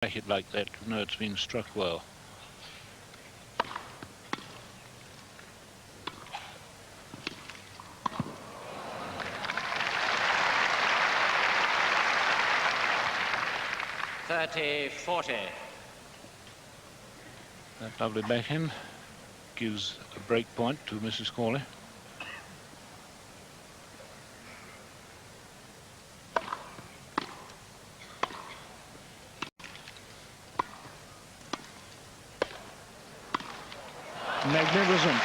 It like that, no, it's been struck well. (30-40). That lovely backhand gives a break point to Mrs. Corley. Magnificent.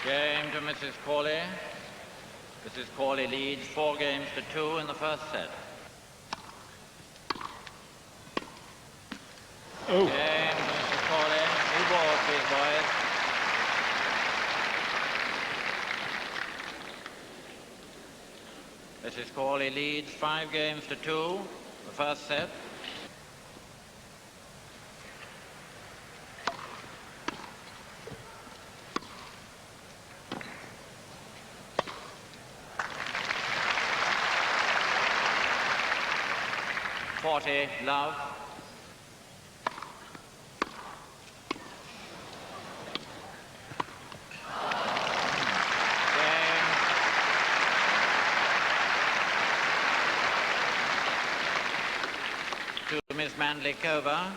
Game to Mrs. Corley. Mrs. Corley leads 4-2 in the first set. Oh. Game to Mrs. Corley. New ball, please, boys. Mrs. Corley leads 5-2, the first set. Love. Game. To Miss Manley-Coba.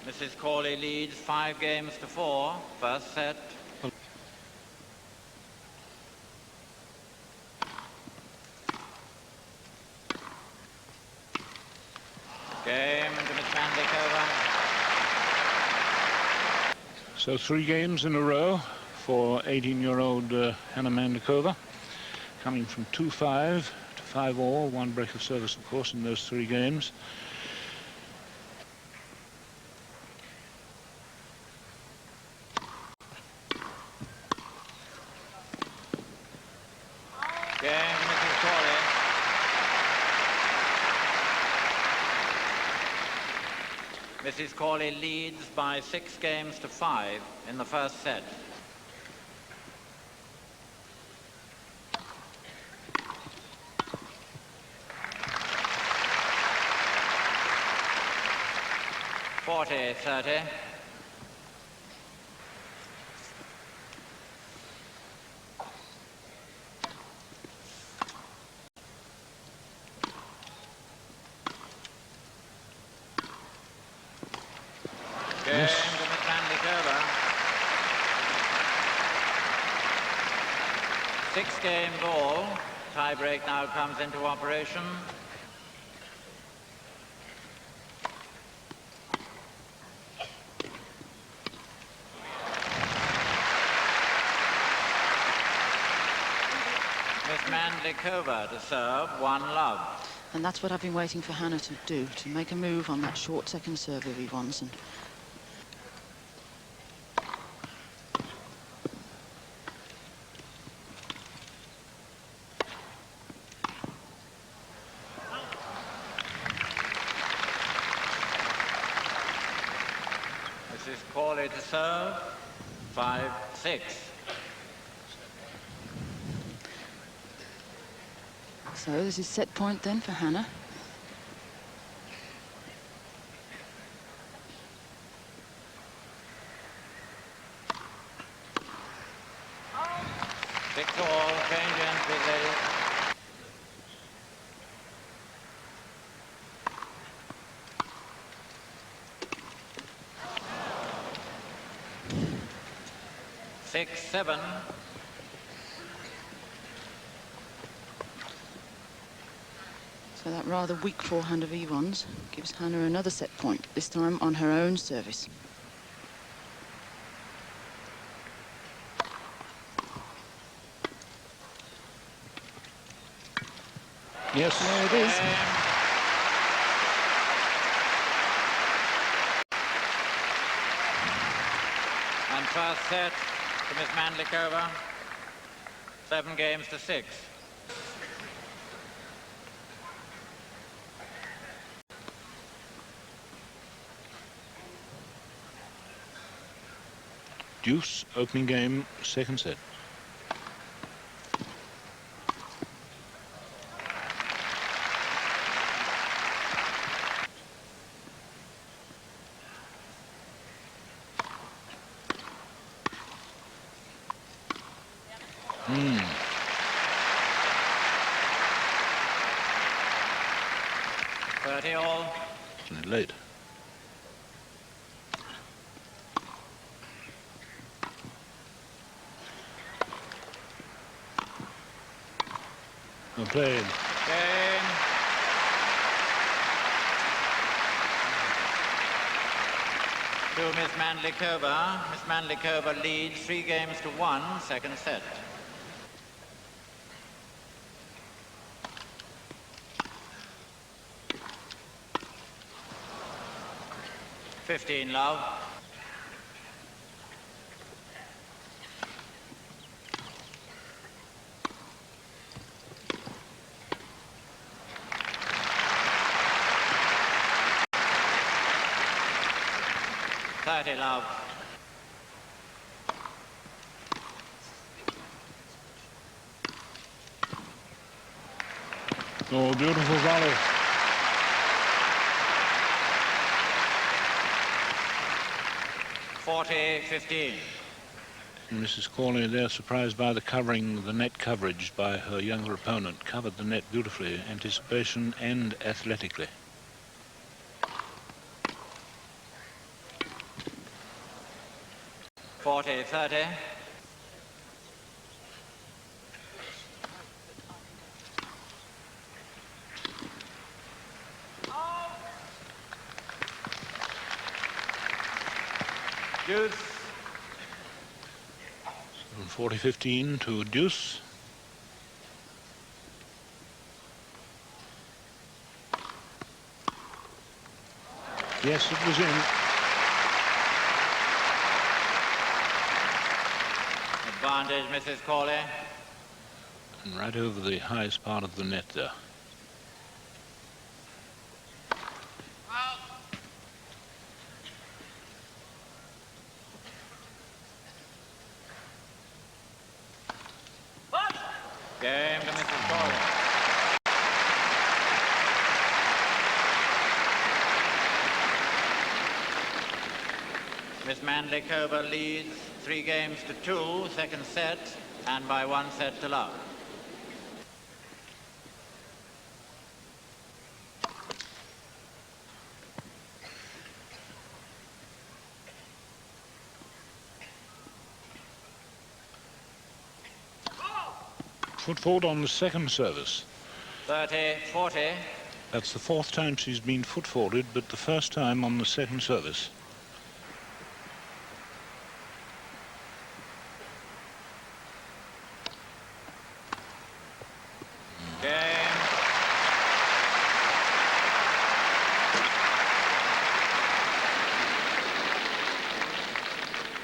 Mrs. Corley leads 5-4, first set. Game to Miss Manley-Coba. So 3 games in a row for 18-year-old Hana Mandlikova, coming from 2-5 to 5-all, 1 break of service, of course, in those 3 games. Game to Mrs. Corley. Mrs. Corley leads by 6-5 in the first set. (40-30). Yes. Game to Miss Manley-Coba. 6-game ball. Tie break now comes into operation. Miss Manley-Coba to serve, 1-love. And that's what I've been waiting for Hana to do, to make a move on that short second serve of Evonne's. And Mrs. Corley to serve, 5-6. so this is set point then for Hana. All, change in, please, ladies. Six, 7. So that rather weak forehand of Evonne's gives Hana another set point, this time on her own service. Yes. There it is. And first set to Miss Manley-Coba, 7-6. Deuce, opening game, second set. 30 all. Isn't it late? Well played. Game. To Miss Manley-Coba. Miss Manley-Coba leads 3-1, second set. Fifteen, love. Love. Oh, beautiful volley. $40-15. Mrs. Corley there, surprised by the covering, the net coverage by her younger opponent. Covered the net beautifully, anticipation and athletically. $40-30. Deuce. 40-15 to deuce. Yes, it was in. Advantage, Mrs. Corley. And right over the highest part of the net there. Game to Mrs. Corley. Miss Manley-Coba leads 3-2, second set, and by 1 set to love. Foot forward on the second service. 30-40. That's the 4th time she's been foot forwarded, but the first time on the second service. Game.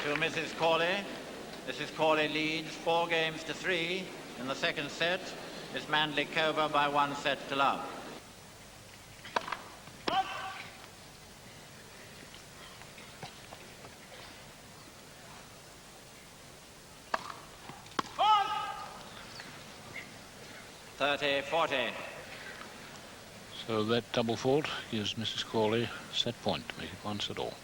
To Mrs. Corley. Mrs. Corley leads 4-3 in the second set. Miss Manley-Coba by 1 set to love. $30-40. So that double fault gives Mrs. Corley set point to make it 1 set all.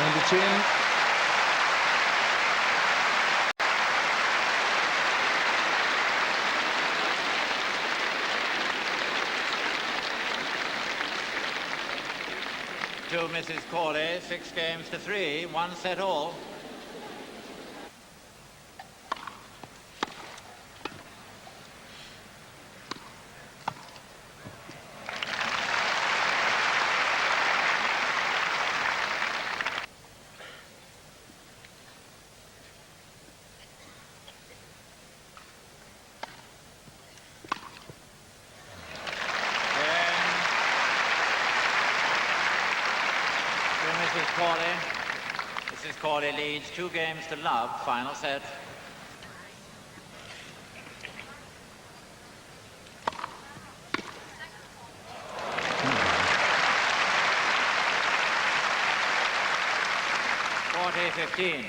And it's in. To Mrs. Corley, 6-3, 1 set all. Mrs. Corley leads 2-love, final set. $40-15.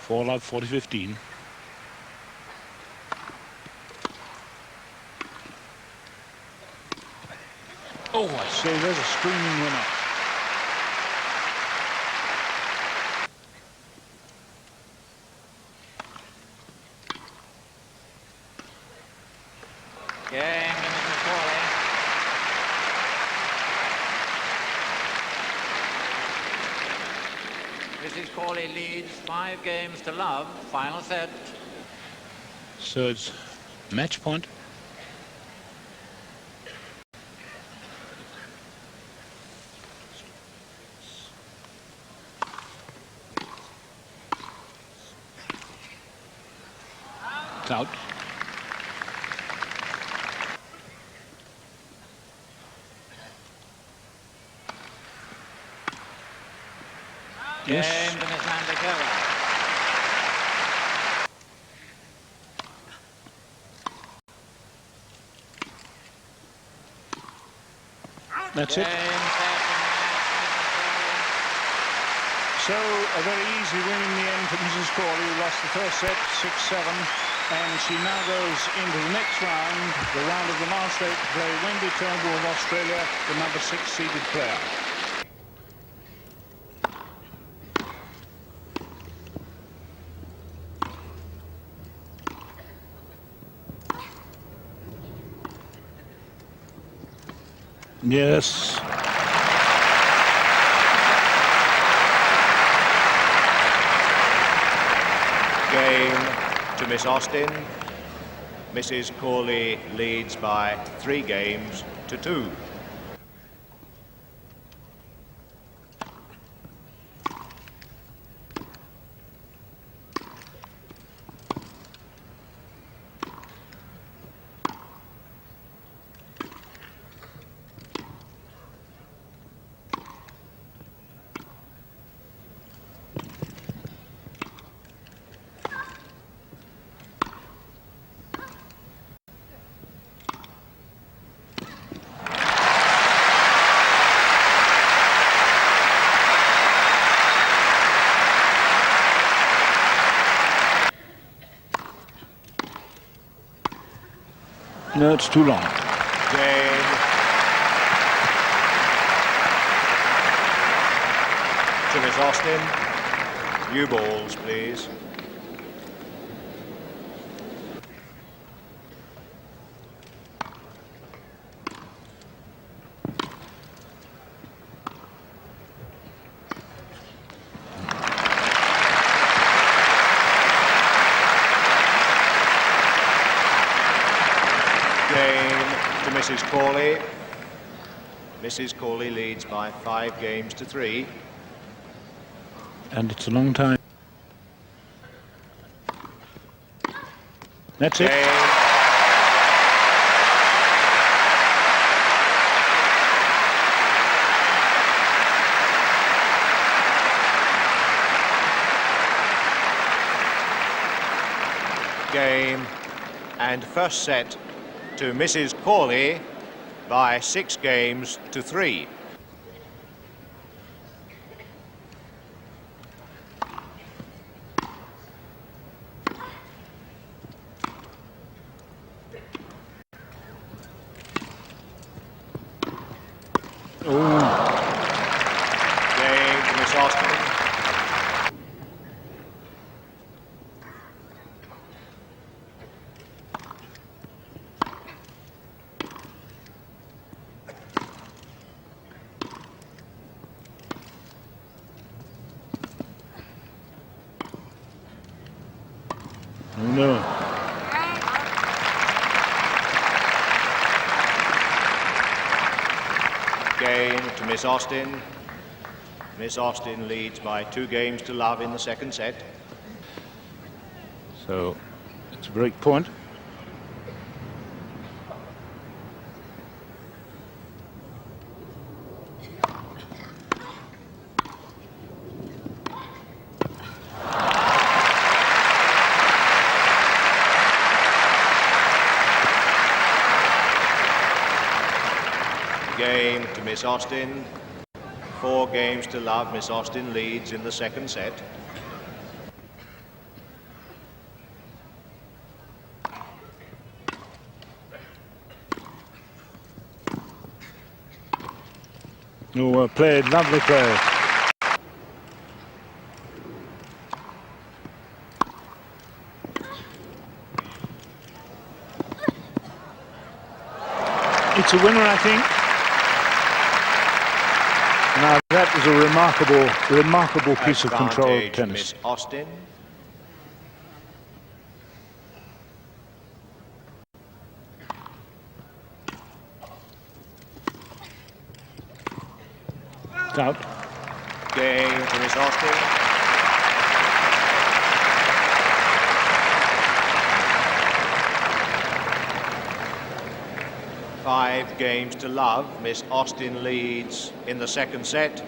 4-love, 40-15. Oh, I say, there's a screaming winner. Game to Mrs. Corley. Mrs. Corley leads 5 games to love. Final set. So it's match point. It's out. Yes. Game to Miss Manley-Coba. That's it. So a very easy win in the end for Mrs. Corley, who lost the first set 6-7, and she now goes into the next round, the round of the last 8, to play Wendy Turnbull of Australia, the number 6 seeded player. Yes. Game to Miss Austin. Mrs. Corley leads by 3 games to 2. No, it's too long. Game to Miss Austin. New balls, please. Mrs. Corley. Mrs. Corley leads by 5 games to 3. And it's a long time. That's it. Game and first set to Mrs. Corley by 6 games to 3. Game to Miss Austin. No. Game to Miss Austin. Miss Austin leads by 2 games to love in the second set. So it's a break point. Game to Miss Austin. 4 games to love. Miss Austin leads in the second set. Oh, well played, lovely play. It's a winner, I think. Now that was a remarkable piece of controlled Advantage, tennis. Miss Austin. It's out. Game to Miss Austin. Five games to love. Miss Austin leads in the second set.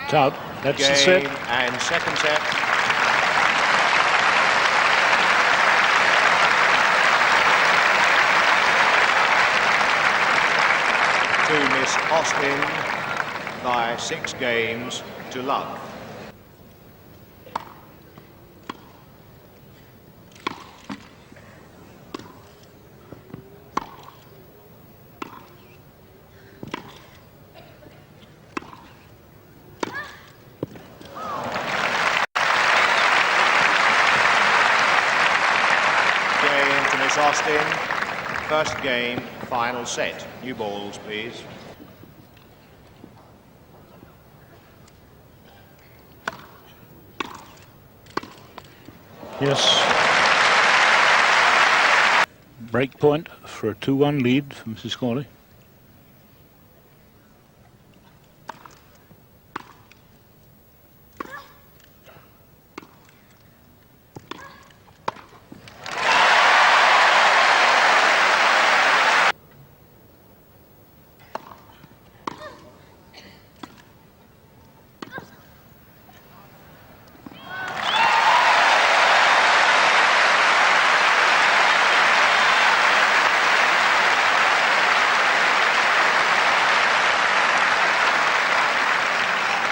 It's out. That's the Game set. and second set. To Miss Austin by 6 games to love. Austin, first game, final set. New balls, please. Yes. Break point for a 2-1 lead for Mrs. Corley.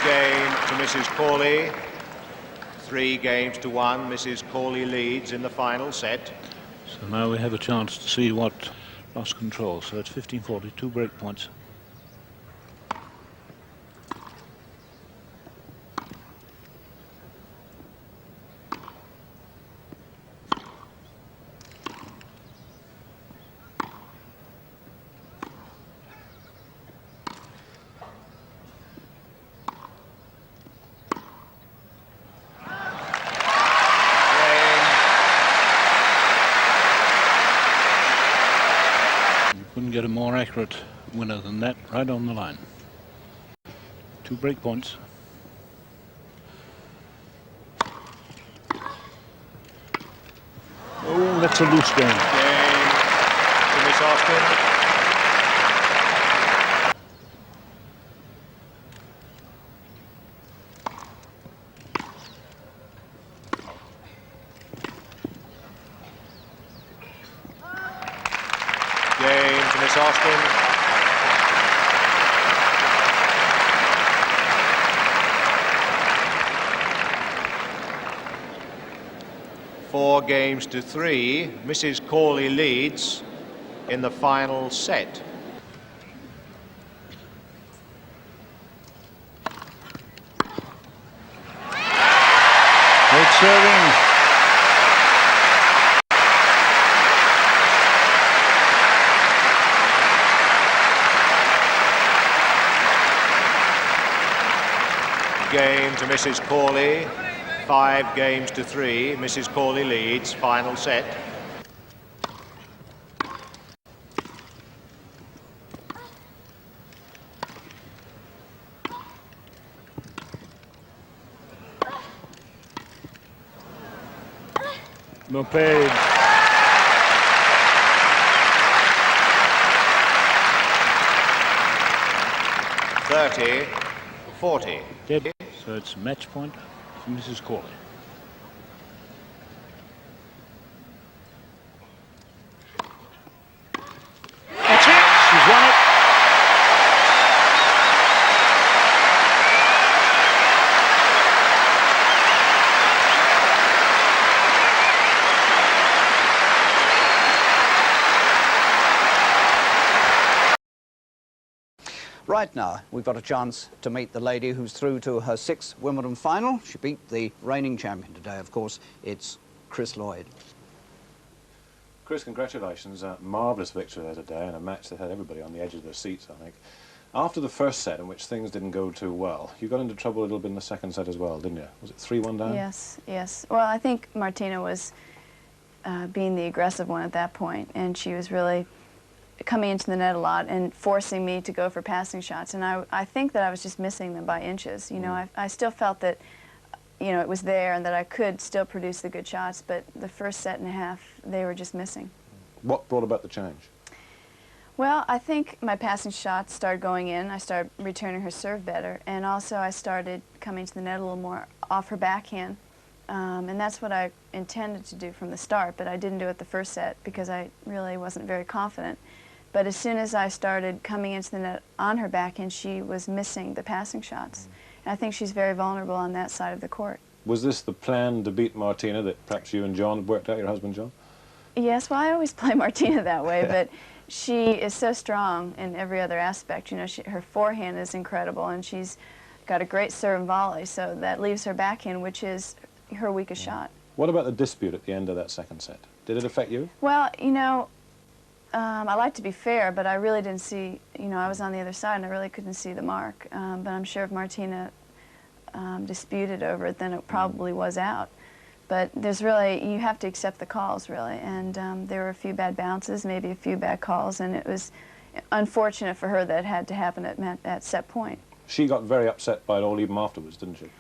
Game to Mrs. Corley. 3 games to 1. Mrs. Corley leads in the final set. So now we have a chance to see what lost control. So it's 15-40, 2 break points. Couldn't get a more accurate winner than that, right on the line. 2 break points. Oh, that's a loose game. Game to Miss Austin. Game to Miss Austin. Four games to 3. Mrs. Corley leads in the final set. Great serving. Game to Mrs. Corley. 5 games to 3. Mrs. Corley leads. Final set. Well played. .30, 40. Dead. So it's match point for Mrs. Corley. That's it. She's won it. Right now, we've got a chance to meet the lady who's through to her 6th Wimbledon final. She beat the reigning champion today, of course. It's Chris Lloyd. Chris, congratulations. Marvellous victory there today, and a match that had everybody on the edge of their seats, I think. After the first set, in which things didn't go too well, you got into trouble a little bit in the second set as well, didn't you? Was it 3-1 down? Yes, yes. Well, I think Martina was being the aggressive one at that point, and she was really coming into the net a lot and forcing me to go for passing shots. And I think that I was just missing them by inches. You know, I still felt that, you know, it was there and that I could still produce the good shots, but the first set and a half, they were just missing. What brought about the change? Well, I think my passing shots started going in. I started returning her serve better, and also I started coming to the net a little more off her backhand. And that's what I intended to do from the start, but I didn't do it the first set because I really wasn't very confident. But as soon as I started coming into the net on her backhand, she was missing the passing shots. And I think she's very vulnerable on that side of the court. Was this the plan to beat Martina that perhaps you and John had worked out, your husband John? Yes, well, I always play Martina that way, but she is so strong in every other aspect. You know, her forehand is incredible, and she's got a great serve and volley, so that leaves her backhand, which is her weakest shot. What about the dispute at the end of that second set? Did it affect you? Well, you know, I like to be fair, but I really didn't see, you know, I was on the other side and I really couldn't see the mark. But I'm sure if Martina disputed over it, then it probably was out. But there's really, you have to accept the calls, really. And there were a few bad bounces, maybe a few bad calls, and it was unfortunate for her that it had to happen at set point. She got very upset by it all even afterwards, didn't she?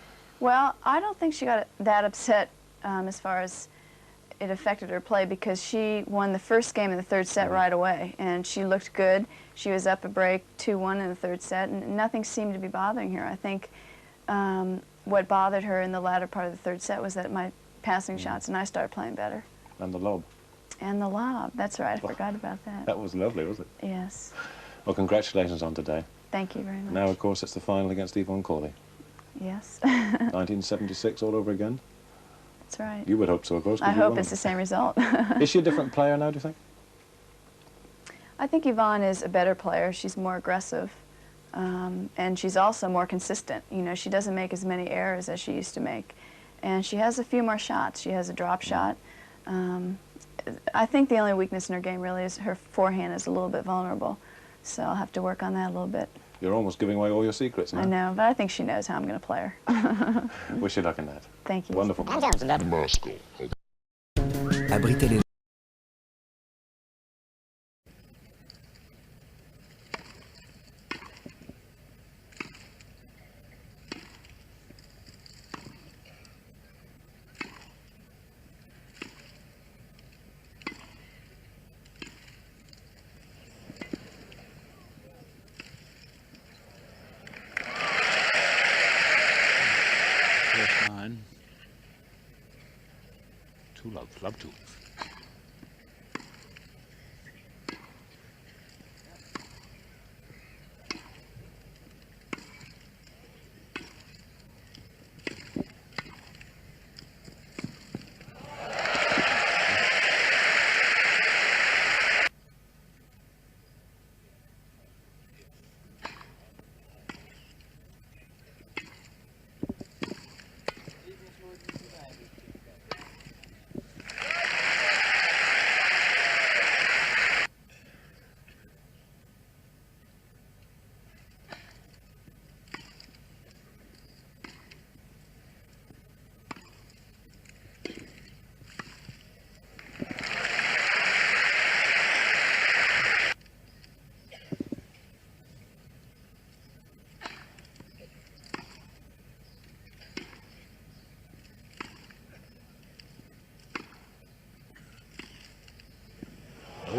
Well, I don't think she got that upset as far as it affected her play, because she won the first game in the third set right away, and she looked good. She was up a break 2-1 in the third set, and nothing seemed to be bothering her. I think what bothered her in the latter part of the third set was that my passing shots, and I started playing better. And the lob. And the lob, that's right, I forgot about that. That was lovely, wasn't it? Yes. Well, congratulations on today. Thank you very much. Now, of course, it's the final against Evonne Corley. Yes. 1976 all over again? That's right. You would hope so, of course. I hope it's the same result. Is she a different player now, do you think? I think Evonne is a better player. She's more aggressive, and she's also more consistent. You know, she doesn't make as many errors as she used to make. And she has a few more shots. She has a drop shot. I think the only weakness in her game really is her forehand is a little bit vulnerable. So I'll have to work on that a little bit. You're almost giving away all your secrets now. I know, but I think she knows how I'm going to play her. Wish you luck in that. Thank you. Wonderful. Abritez les First 9. 2 love, love 2.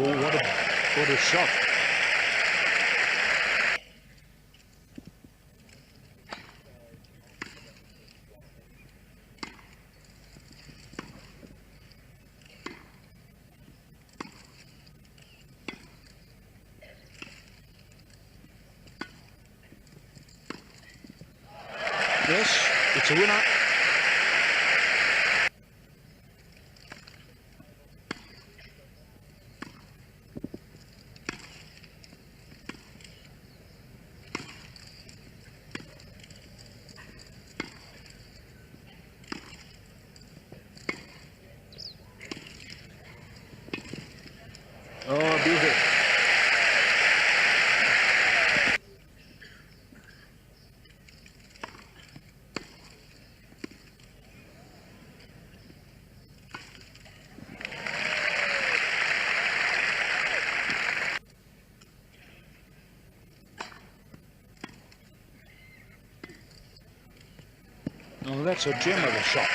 Oh, what a shot. Yes, it's a winner. Oh, that's a gem of a shot.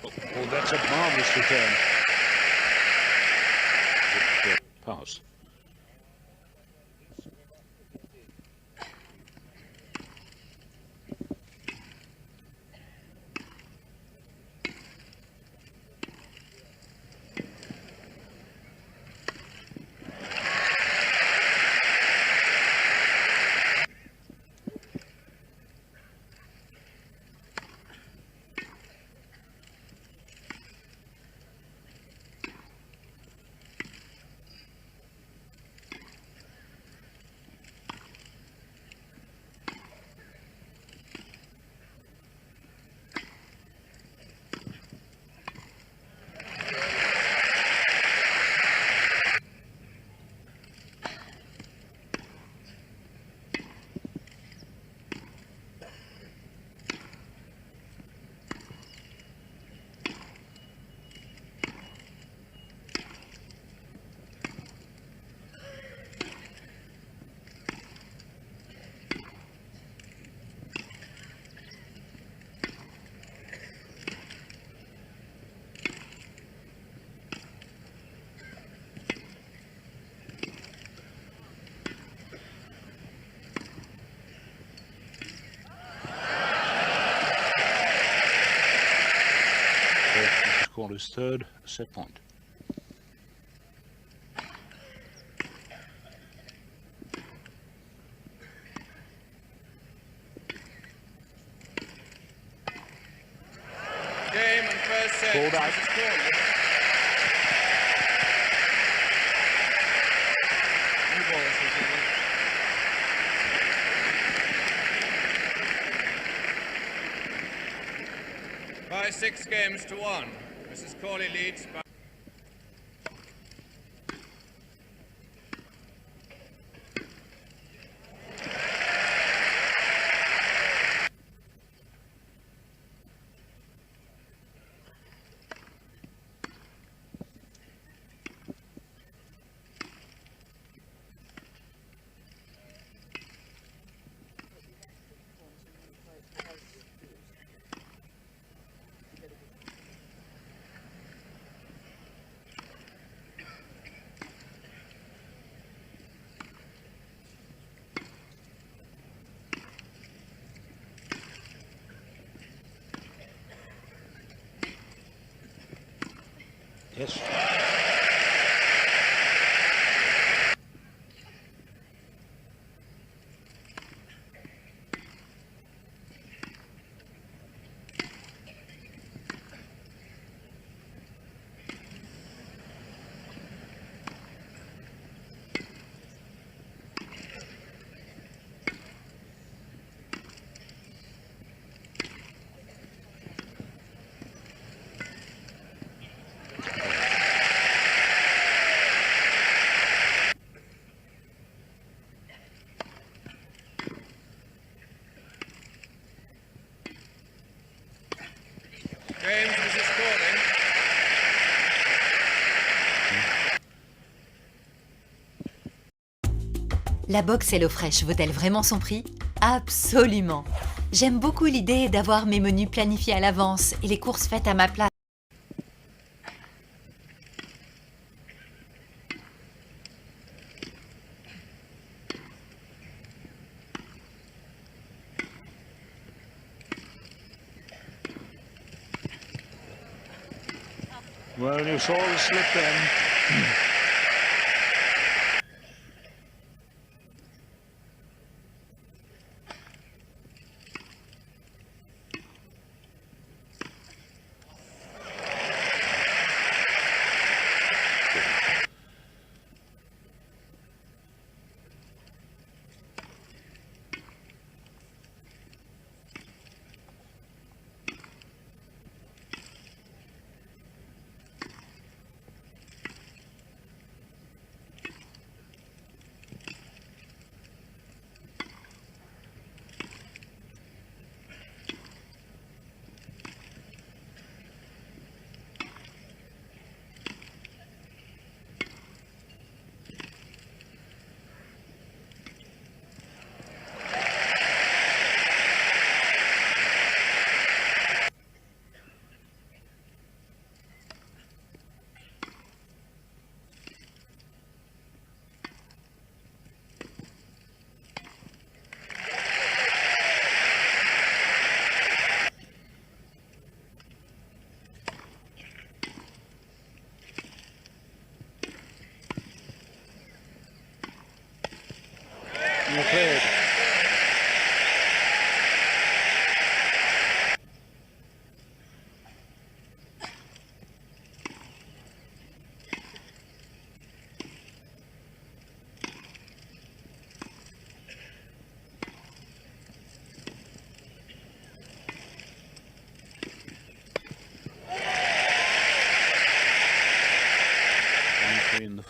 Oh, that's a marvellous return. Pass. Corley's third set point. Game and first set. Called out. By 6 games to 1. Mrs. Corley leads by... Yes. James, Mrs. Corley. La box HelloFresh vaut-elle vraiment son prix? Absolument! J'aime beaucoup l'idée d'avoir mes menus planifiés à l'avance et les courses faites à ma place. Well, you saw the slip then.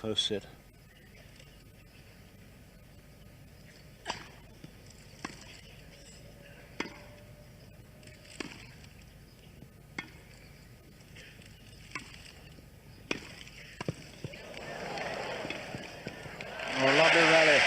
first set. Oh, lovely rally.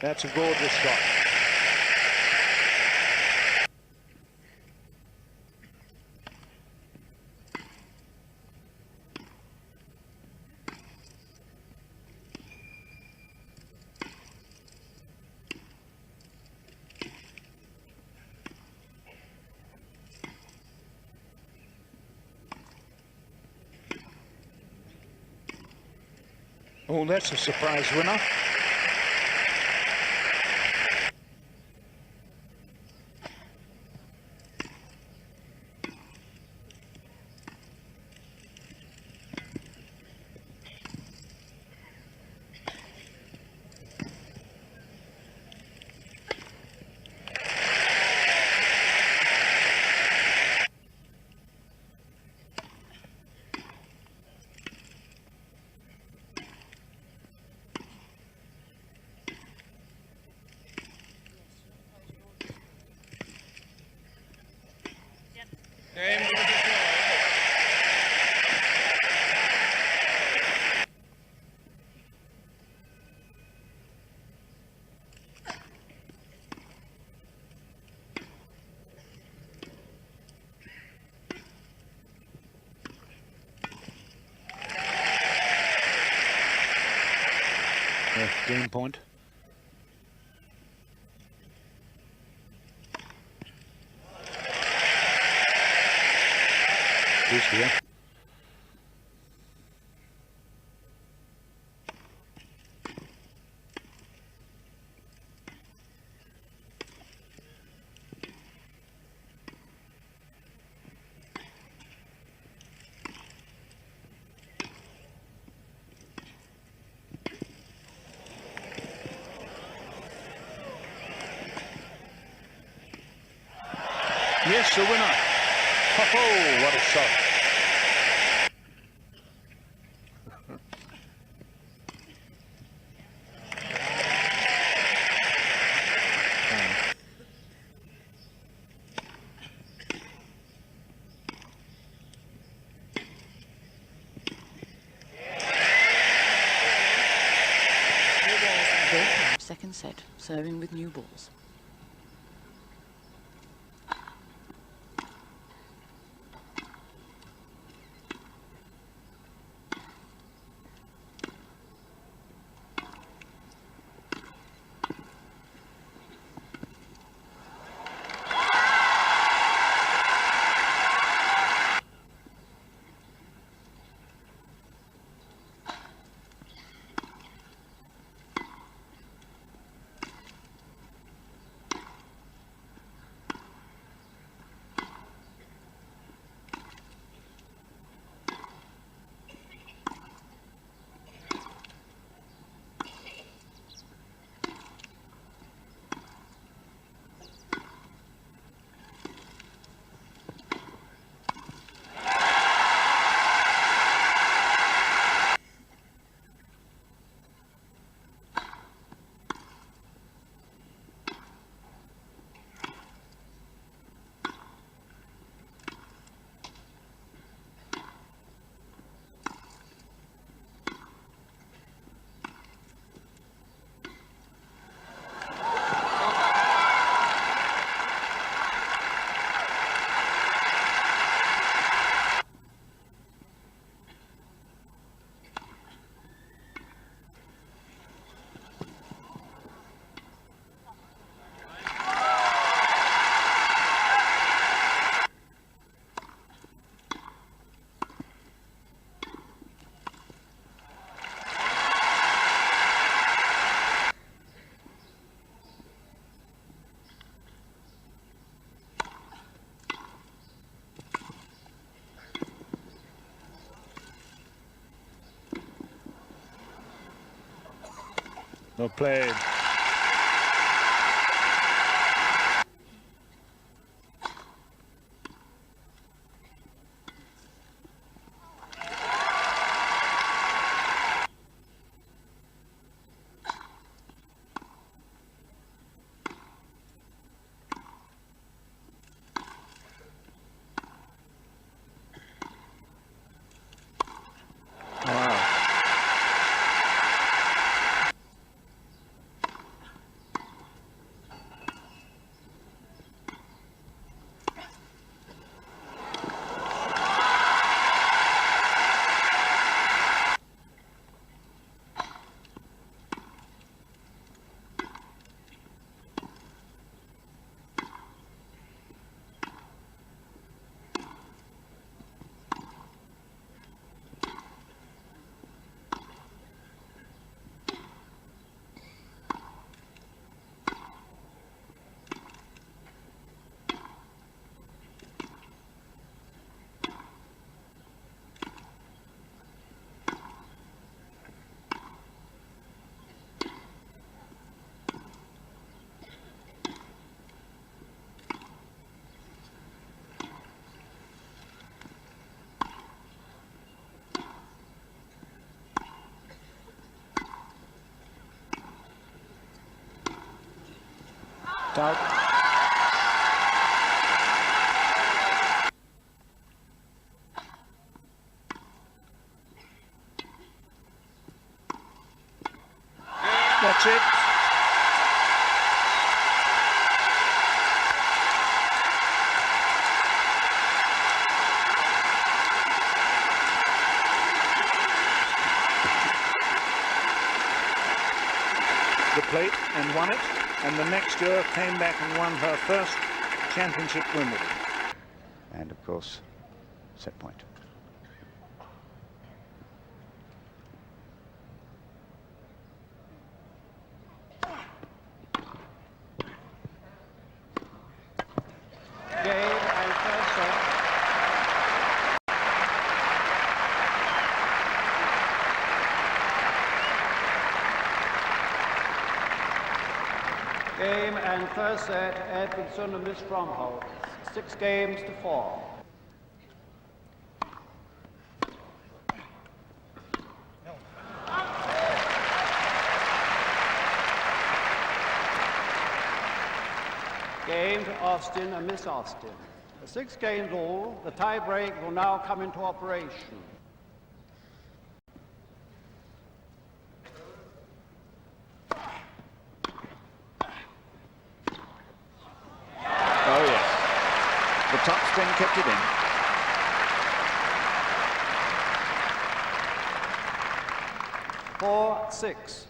That's a gorgeous shot. Oh, that's a surprise winner. Game with the Game point. He's here. Yes, the winner. Oh, what a shot. Second set, serving with new balls. Well played. Out. That's it. The plate and won it. And the next year came back and won her first championship Wimbledon. And of course, set point. Game and first set. Game and first set, Edmonson and Miss Fromholtz. 6 games to 4. Game to Austin and Miss Austin. 6 games all, the tie break will now come into operation. Oh, yes. The top spin kept it in. 4-6.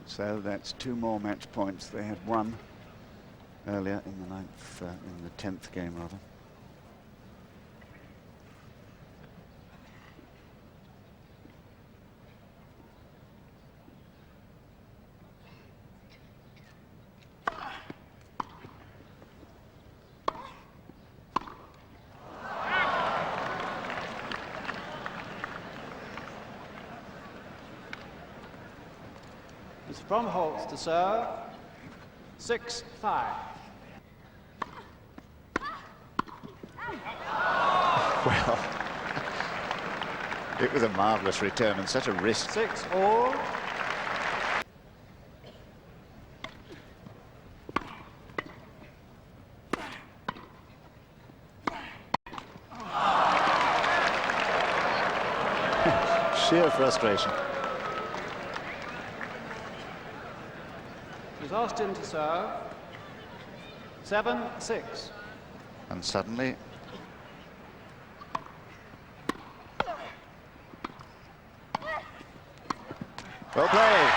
So that's 2 more match points. They had 1 earlier in the 10th game, rather. Miss Fromholtz to serve. 6-5. Well, it was a marvellous return and such a risk. 6-all. Sheer frustration. Miss Austin to serve. 7-6. And suddenly, well played.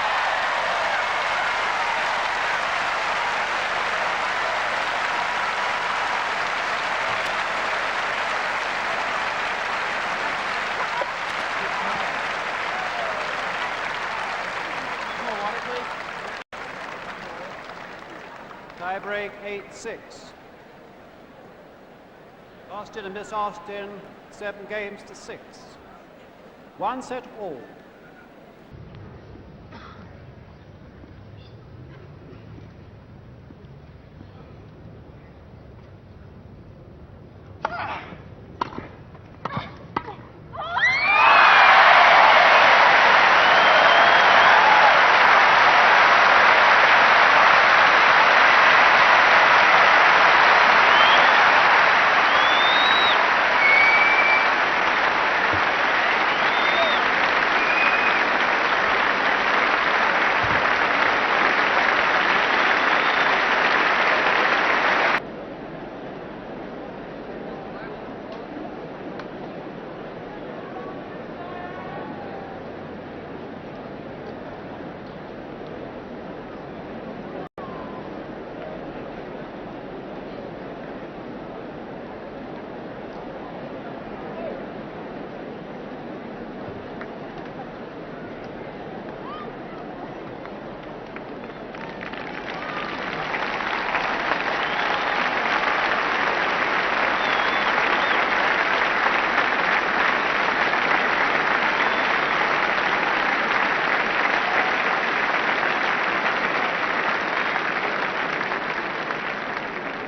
Tie break 8-6. Austin and Miss Austin, 7 games to 6. 1 set all.